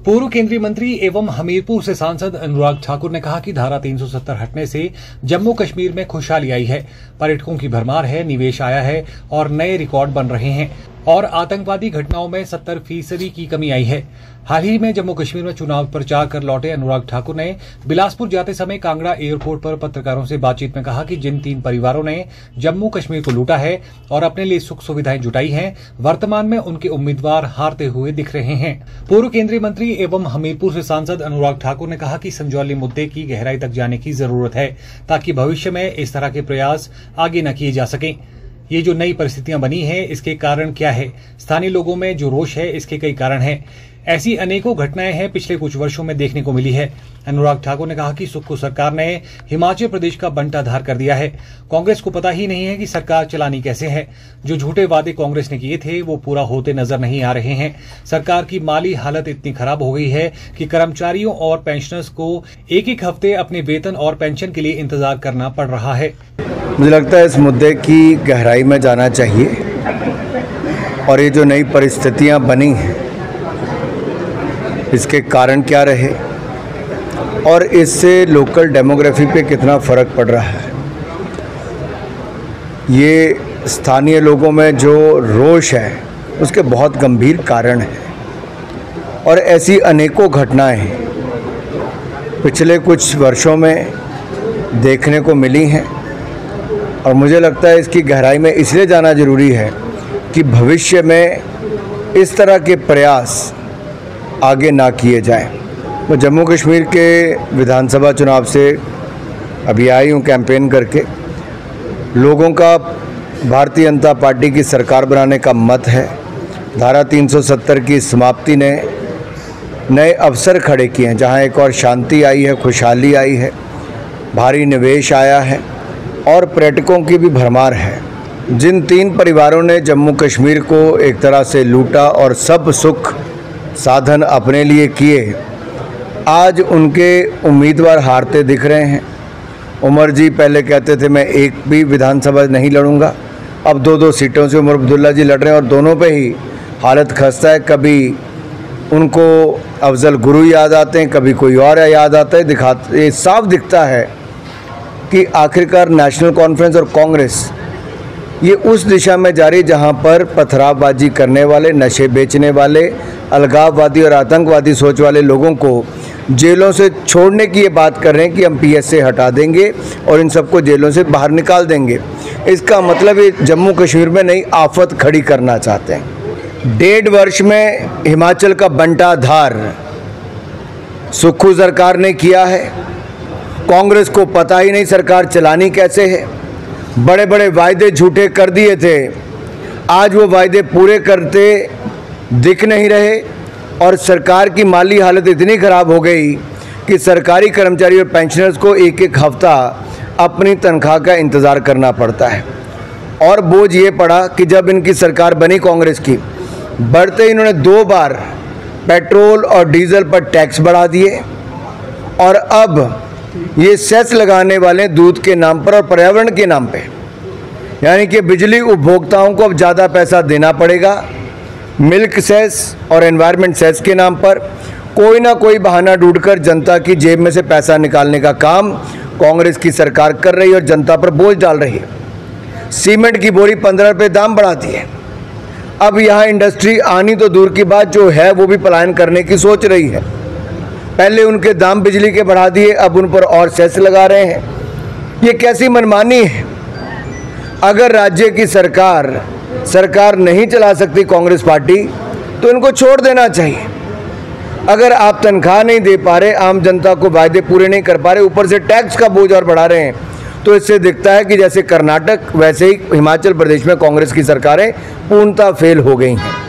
पूर्व केंद्रीय मंत्री एवं हमीरपुर से सांसद अनुराग ठाकुर ने कहा कि धारा 370 हटने से जम्मू कश्मीर में खुशहाली आई है, पर्यटकों की भरमार है, निवेश आया है और नए रिकॉर्ड बन रहे हैं और आतंकवादी घटनाओं में 70% की कमी आई है। हाल ही में जम्मू कश्मीर में चुनाव प्रचार कर लौटे अनुराग ठाकुर ने बिलासपुर जाते समय कांगड़ा एयरपोर्ट पर पत्रकारों से बातचीत में कहा कि जिन 3 परिवारों ने जम्मू कश्मीर को लूटा है और अपने लिए सुख सुविधाएं जुटाई हैं, वर्तमान में उनके उम्मीदवार हारते हुए दिख रहे हैं। पूर्व केंद्रीय मंत्री एवं हमीरपुर से सांसद अनुराग ठाकुर ने कहा कि संजौली मुद्दे की गहराई तक जाने की जरूरत है ताकि भविष्य में इस तरह के प्रयास आगे न किए जा सकें। ये जो नई परिस्थितियां बनी हैं, इसके कारण क्या है? स्थानीय लोगों में जो रोष है, इसके कई कारण हैं। ऐसी अनेकों घटनाएं हैं पिछले कुछ वर्षों में देखने को मिली है। अनुराग ठाकुर ने कहा कि सुक्खू सरकार ने हिमाचल प्रदेश का बंटाधार कर दिया है। कांग्रेस को पता ही नहीं है कि सरकार चलानी कैसे है। जो झूठे वादे कांग्रेस ने किए थे वो पूरा होते नजर नहीं आ रहे हैं। सरकार की माली हालत इतनी खराब हो गई है कि कर्मचारियों और पेंशनर्स को एक हफ्ते अपने वेतन और पेंशन के लिए इंतजार करना पड़ रहा है। मुझे लगता है इस मुद्दे की गहराई में जाना चाहिए और ये जो नई परिस्थितियां बनी हैं, इसके कारण क्या रहे और इससे लोकल डेमोग्राफी पे कितना फ़र्क पड़ रहा है। ये स्थानीय लोगों में जो रोष है उसके बहुत गंभीर कारण हैं और ऐसी अनेकों घटनाएं पिछले कुछ वर्षों में देखने को मिली हैं और मुझे लगता है इसकी गहराई में इसलिए जाना ज़रूरी है कि भविष्य में इस तरह के प्रयास आगे ना किए जाएं। मैं जम्मू कश्मीर के विधानसभा चुनाव से अभी आई हूँ कैंपेन करके। लोगों का भारतीय जनता पार्टी की सरकार बनाने का मत है। धारा 370 की समाप्ति ने नए अवसर खड़े किए हैं, जहाँ एक और शांति आई है, खुशहाली आई है, भारी निवेश आया है और पर्यटकों की भी भरमार है। जिन 3 परिवारों ने जम्मू कश्मीर को एक तरह से लूटा और सब सुख साधन अपने लिए किए, आज उनके उम्मीदवार हारते दिख रहे हैं। उमर जी पहले कहते थे मैं एक भी विधानसभा नहीं लड़ूंगा, अब 2-2 सीटों से उमर अब्दुल्ला जी लड़ रहे हैं और दोनों पे ही हालत खस्ता है। कभी उनको अफजल गुरु याद आते हैं, कभी कोई और याद आता है। ये साफ दिखता है कि आखिरकार नेशनल कॉन्फ्रेंस और कांग्रेस ये उस दिशा में जा रही जहां पर पथरावबाजी करने वाले, नशे बेचने वाले, अलगाववादी और आतंकवादी सोच वाले लोगों को जेलों से छोड़ने की ये बात कर रहे हैं कि हम पीएस से हटा देंगे और इन सबको जेलों से बाहर निकाल देंगे। इसका मतलब ये जम्मू कश्मीर में नई आफत खड़ी करना चाहते हैं। 1.5 वर्ष में हिमाचल का बंटाधार सुक्खू सरकार ने किया है। कांग्रेस को पता ही नहीं सरकार चलानी कैसे है। बड़े बड़े वायदे झूठे कर दिए थे, आज वो वायदे पूरे करते दिख नहीं रहे और सरकार की माली हालत इतनी ख़राब हो गई कि सरकारी कर्मचारी और पेंशनर्स को एक हफ्ता अपनी तनख्वाह का इंतज़ार करना पड़ता है। और बोझ ये पड़ा कि जब इनकी सरकार बनी कांग्रेस की, बढ़ते इन्होंने 2 बार पेट्रोल और डीजल पर टैक्स बढ़ा दिए और अब ये सेस लगाने वाले दूध के नाम पर और पर्यावरण के नाम पे, यानी कि बिजली उपभोक्ताओं को अब ज़्यादा पैसा देना पड़ेगा। मिल्क सेस और एनवायरनमेंट सेस के नाम पर कोई ना कोई बहाना ढूंढकर जनता की जेब में से पैसा निकालने का काम कांग्रेस की सरकार कर रही है और जनता पर बोझ डाल रही है। सीमेंट की बोरी 15 रुपये दाम बढ़ा दिए। अब यहाँ इंडस्ट्री आनी तो दूर की बात, जो है वो भी पलायन करने की सोच रही है। पहले उनके दाम बिजली के बढ़ा दिए, अब उन पर और सेस लगा रहे हैं। ये कैसी मनमानी है? अगर राज्य की सरकार नहीं चला सकती कांग्रेस पार्टी, तो इनको छोड़ देना चाहिए। अगर आप तनख्वाह नहीं दे पा रहे, आम जनता को वायदे पूरे नहीं कर पा रहे, ऊपर से टैक्स का बोझ और बढ़ा रहे हैं, तो इससे दिखता है कि जैसे कर्नाटक वैसे ही हिमाचल प्रदेश में कांग्रेस की सरकारें पूर्णतः फेल हो गई हैं।